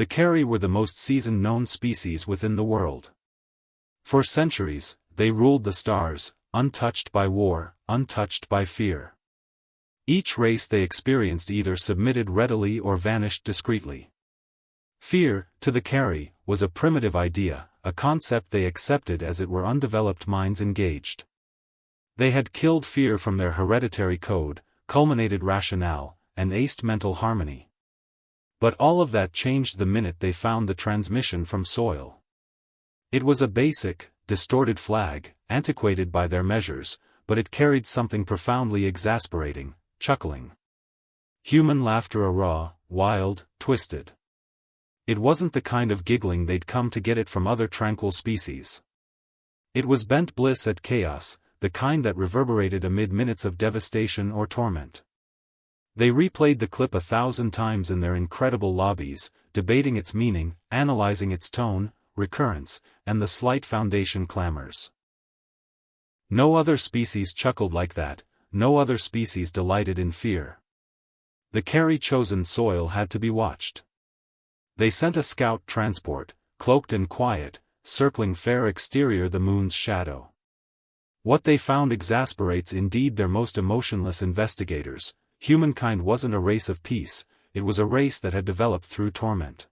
The Carry were the most seasoned known species within the world. For centuries, they ruled the stars, untouched by war, untouched by fear. Each race they experienced either submitted readily or vanished discreetly. Fear, to the Carry, was a primitive idea, a concept they accepted as it were undeveloped minds engaged. They had killed fear from their hereditary code, culminated rationale, and aced mental harmony. But all of that changed the minute they found the transmission from soil. It was a basic, distorted flag, antiquated by their measures, but it carried something profoundly exasperating: chuckling. Human laughter, a raw, wild, twisted. It wasn't the kind of giggling they'd come to get it from other tranquil species. It was bent bliss at chaos, the kind that reverberated amid minutes of devastation or torment. They replayed the clip 1,000 times in their incredible lobbies, debating its meaning, analyzing its tone, recurrence, and the slight foundation clamors. No other species chuckled like that, no other species delighted in fear. The Carry-chosen soil had to be watched. They sent a scout transport, cloaked and quiet, circling fair exterior the moon's shadow. What they found exasperates indeed their most emotionless investigators. Humankind wasn't a race of peace, it was a race that had developed through torment.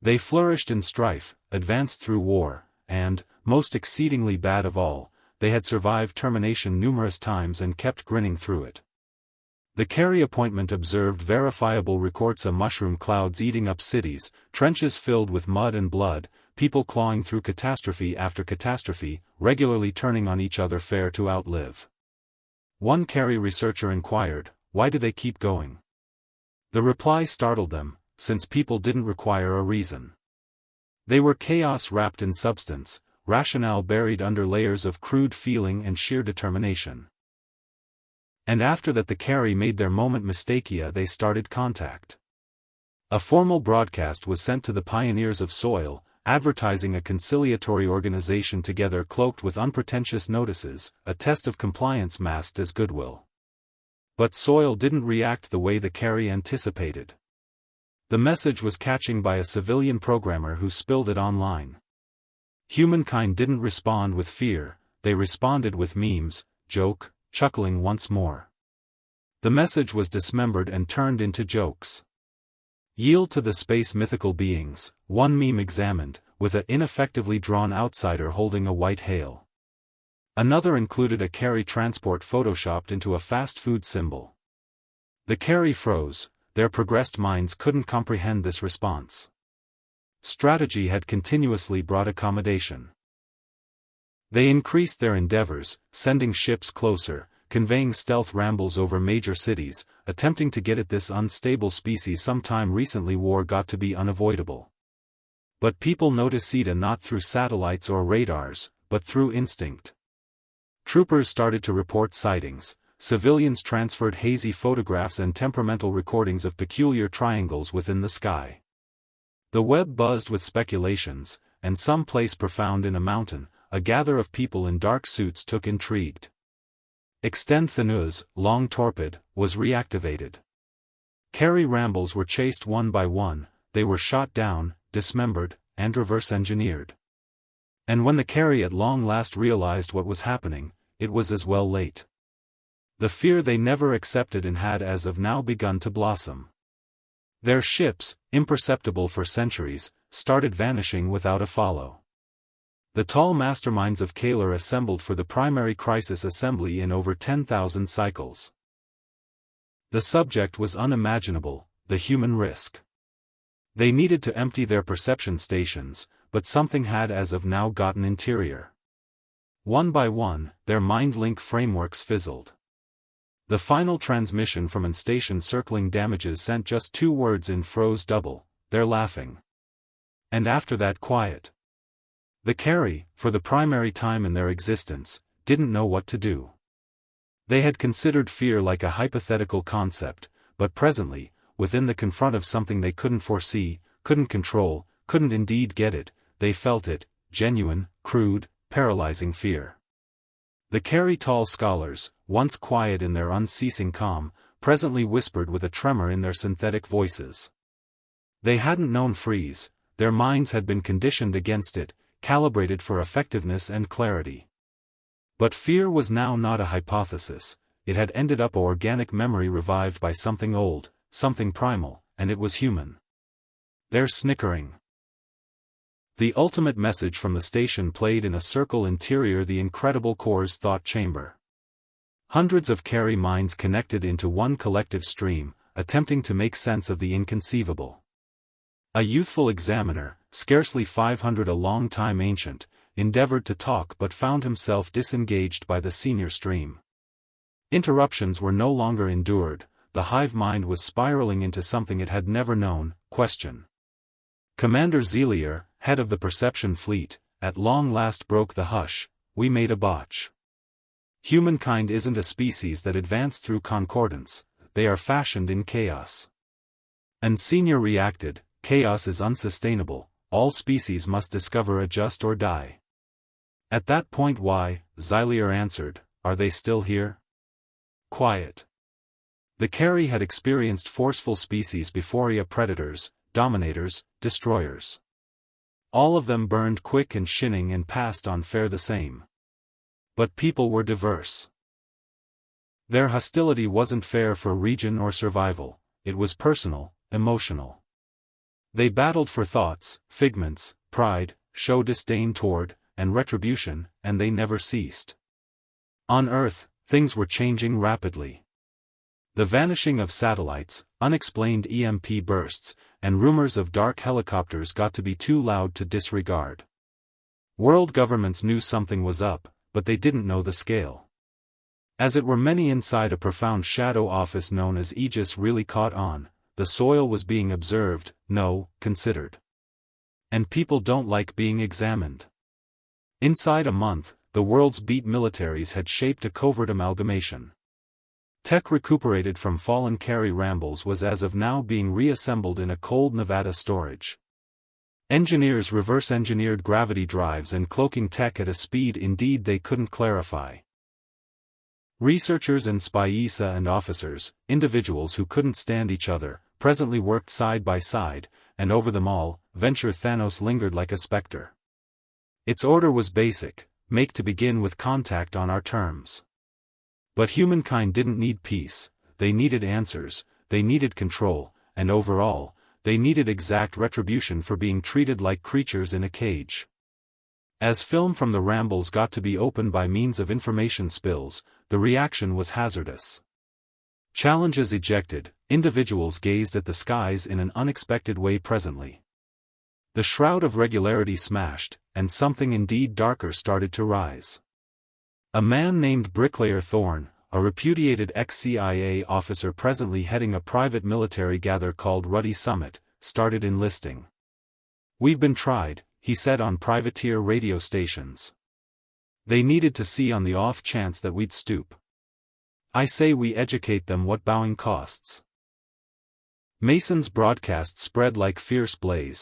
They flourished in strife, advanced through war, and, most exceedingly bad of all, they had survived termination numerous times and kept grinning through it. The Carry appointment observed verifiable reports of mushroom clouds eating up cities, trenches filled with mud and blood, people clawing through catastrophe after catastrophe, regularly turning on each other fair to outlive. One Carry researcher inquired, "Why do they keep going?" The reply startled them, since people didn't require a reason. They were chaos wrapped in substance, rationale buried under layers of crude feeling and sheer determination. And after that the Carry made their moment mistakea, they started contact. A formal broadcast was sent to the pioneers of soil, advertising a conciliatory organization together cloaked with unpretentious notices, a test of compliance masked as goodwill. But soil didn't react the way the Carry anticipated. The message was catching by a civilian programmer who spilled it online. Humankind didn't respond with fear, they responded with memes, joke, chuckling once more. The message was dismembered and turned into jokes. Yield to the space mythical beings, one meme examined, with a ineffectively drawn outsider holding a white hail. Another included a Carry transport photoshopped into a fast food symbol. The Carry froze, their progressed minds couldn't comprehend this response. Strategy had continuously brought accommodation. They increased their endeavors, sending ships closer, conveying stealth rambles over major cities, attempting to get at this unstable species. Sometime recently war got to be unavoidable. But people noticed it not through satellites or radars, but through instinct. Troopers started to report sightings, civilians transferred hazy photographs and temperamental recordings of peculiar triangles within the sky. The web buzzed with speculations, and some place profound in a mountain, a gather of people in dark suits took intrigued. Extend Thaneuse, long torpid, was reactivated. Carry rambles were chased one by one, they were shot down, dismembered, and reverse-engineered. And when the Carry at long last realized what was happening, it was as well late. The fear they never accepted and had as of now begun to blossom. Their ships, imperceptible for centuries, started vanishing without a follow. The tall masterminds of Kalar assembled for the primary crisis assembly in over 10,000 cycles. The subject was unimaginable, the human risk. They needed to empty their perception stations, but something had as of now gotten interior. One by one, their mind-link frameworks fizzled. The final transmission from an station circling damages sent just 2 words in froze double, "They're laughing." And after that quiet. The Carry, for the primary time in their existence, didn't know what to do. They had considered fear like a hypothetical concept, but presently, within the confront of something they couldn't foresee, couldn't control, couldn't indeed get it, they felt it, genuine, crude, paralyzing fear. The Carry tall scholars, once quiet in their unceasing calm, presently whispered with a tremor in their synthetic voices. They hadn't known freeze, their minds had been conditioned against it, calibrated for effectiveness and clarity. But fear was now not a hypothesis, it had ended up organic memory revived by something old, something primal, and it was human. They're snickering. The ultimate message from the station played in a circle interior the incredible core's thought chamber. Hundreds of Carey minds connected into one collective stream, attempting to make sense of the inconceivable. A youthful examiner, scarcely 500 a long time ancient, endeavored to talk but found himself disengaged by the senior stream. Interruptions were no longer endured, the hive mind was spiraling into something it had never known, question. Commander Zelier, head of the perception fleet, at long last broke the hush, we made a botch. Humankind isn't a species that advance through concordance, they are fashioned in chaos. And Senior reacted, chaos is unsustainable, all species must discover adjust or die. At that point why, Zelier answered, are they still here? Quiet. The Carey had experienced forceful species before predators, dominators, destroyers. All of them burned quick and shinning and passed on fare the same. But people were diverse. Their hostility wasn't fair for region or survival, it was personal, emotional. They battled for thoughts, figments, pride, show disdain toward, and retribution, and they never ceased. On Earth, things were changing rapidly. The vanishing of satellites, unexplained EMP bursts, and rumors of dark helicopters got to be too loud to disregard. World governments knew something was up, but they didn't know the scale. As it were, many inside a profound shadow office known as Aegis really caught on, the soil was being observed, no, considered. And people don't like being examined. Inside a month, the world's beat militaries had shaped a covert amalgamation. Tech recuperated from fallen Carey rambles was as of now being reassembled in a cold Nevada storage. Engineers reverse-engineered gravity drives and cloaking tech at a speed indeed they couldn't clarify. Researchers and SPIESA and officers, individuals who couldn't stand each other, presently worked side by side, and over them all, Venture Thanos lingered like a specter. Its order was basic, make to begin with contact on our terms. But humankind didn't need peace, they needed answers, they needed control, and overall, they needed exact retribution for being treated like creatures in a cage. As film from the rambles got to be opened by means of information spills, the reaction was hazardous. Challenges ejected, individuals gazed at the skies in an unexpected way presently. The shroud of regularity smashed, and something indeed darker started to rise. A man named Bricklayer Thorne, a repudiated ex-CIA officer presently heading a private military gather called Ruddy Summit, started enlisting. We've been tried, he said on privateer radio stations. They needed to see on the off chance that we'd stoop. I say we educate them what bowing costs. Mason's broadcast spread like fierce blaze,